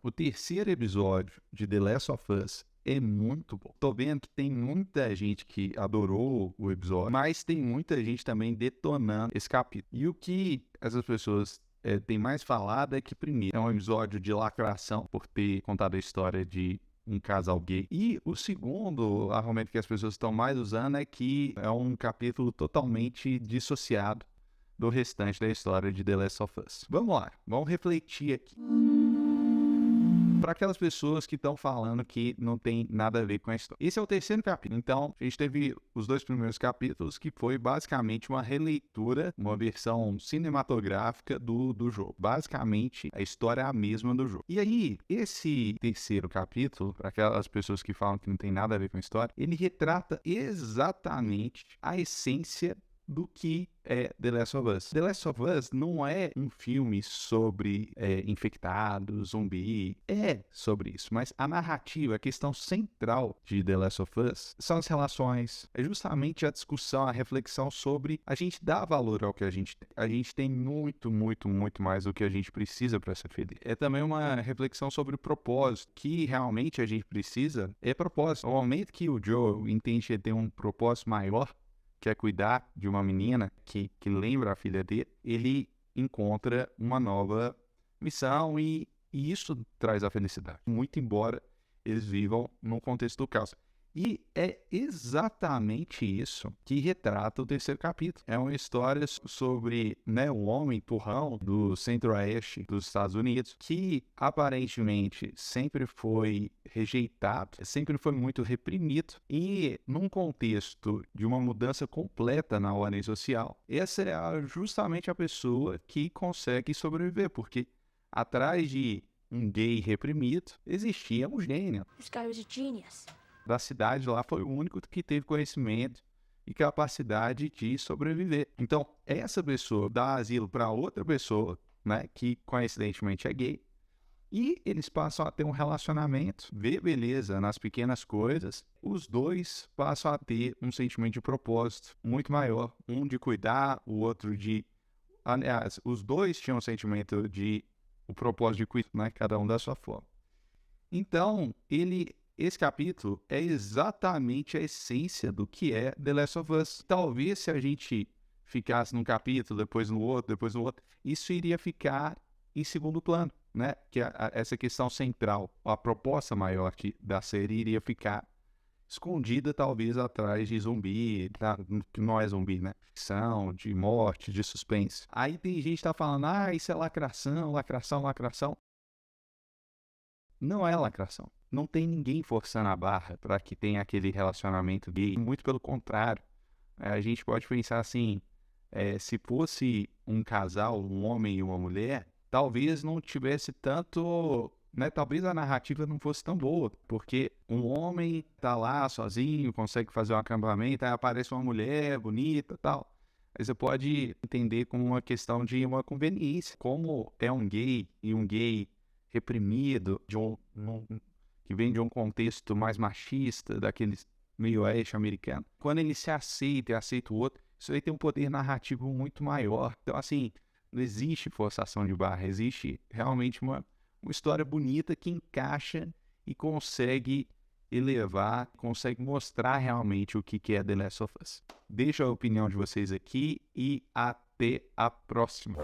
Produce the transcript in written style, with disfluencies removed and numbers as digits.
O terceiro episódio de The Last of Us é muito bom. Tô vendo que tem muita gente que adorou o episódio, mas tem muita gente também detonando esse capítulo. E o que essas pessoas têm mais falado é que, primeiro, é um episódio de lacração por ter contado a história de um casal gay. E o segundo argumento que as pessoas estão mais usando é que é um capítulo totalmente dissociado do restante da história de The Last of Us. Vamos lá, vamos refletir aqui. Para aquelas pessoas que estão falando que não tem nada a ver com a história. Esse é o terceiro capítulo. Então, a gente teve os dois primeiros capítulos, que foi basicamente uma releitura, uma versão cinematográfica do jogo. Basicamente, a história é a mesma do jogo. E aí, esse terceiro capítulo, para aquelas pessoas que falam que não tem nada a ver com a história, ele retrata exatamente a essência do que é The Last of Us. The Last of Us não é um filme sobre infectados, zumbi. É sobre isso, mas a narrativa, a questão central de The Last of Us são as relações. É justamente a discussão, a reflexão sobre a gente dar valor ao que a gente tem. A gente tem muito, muito, muito mais do que a gente precisa para ser feliz. É também uma reflexão sobre o propósito, que realmente a gente precisa é propósito. No momento que o Joe entende que tem um propósito maior, que é cuidar de uma menina que lembra a filha dele, ele encontra uma nova missão e isso traz a felicidade. Muito embora eles vivam num contexto do caos. E é exatamente isso que retrata o terceiro capítulo. É uma história sobre um homem turrão do centro-oeste dos Estados Unidos que aparentemente sempre foi rejeitado, sempre foi muito reprimido e num contexto de uma mudança completa na ordem social, essa é justamente a pessoa que consegue sobreviver, porque atrás de um gay reprimido existia um gênio. This guy was a genius. Da cidade lá foi o único que teve conhecimento e capacidade de sobreviver. Então, essa pessoa dá asilo para outra pessoa, que coincidentemente é gay, e eles passam a ter um relacionamento, ver beleza nas pequenas coisas. Os dois passam a ter um sentimento de propósito muito maior, um de cuidar, o outro de... Aliás, os dois tinham um sentimento de o propósito de cuidar, cada um da sua forma. Então, esse capítulo é exatamente a essência do que é The Last of Us. Talvez se a gente ficasse num capítulo, depois no outro, isso iria ficar em segundo plano, Que essa questão central, a proposta maior da série iria ficar escondida talvez atrás de zumbi, que não é zumbi, Ficção, de morte, de suspense. Aí tem gente que tá falando, isso é lacração, lacração, lacração. Não é lacração. Não tem ninguém forçando a barra para que tenha aquele relacionamento gay. Muito pelo contrário. A gente pode pensar assim, se fosse um casal, um homem e uma mulher, talvez não tivesse tanto... Talvez a narrativa não fosse tão boa, porque um homem tá lá sozinho, consegue fazer um acampamento, aí aparece uma mulher bonita e tal. Aí você pode entender como uma questão de uma conveniência. Como é um gay e um gay reprimido, que vem de um contexto mais machista, daqueles meio oeste americano. Quando ele se aceita e aceita o outro, isso aí tem um poder narrativo muito maior. Então, assim, não existe forçação de barra, existe realmente uma história bonita que encaixa e consegue elevar, consegue mostrar realmente o que é The Last of Us. Deixo a opinião de vocês aqui e até a próxima.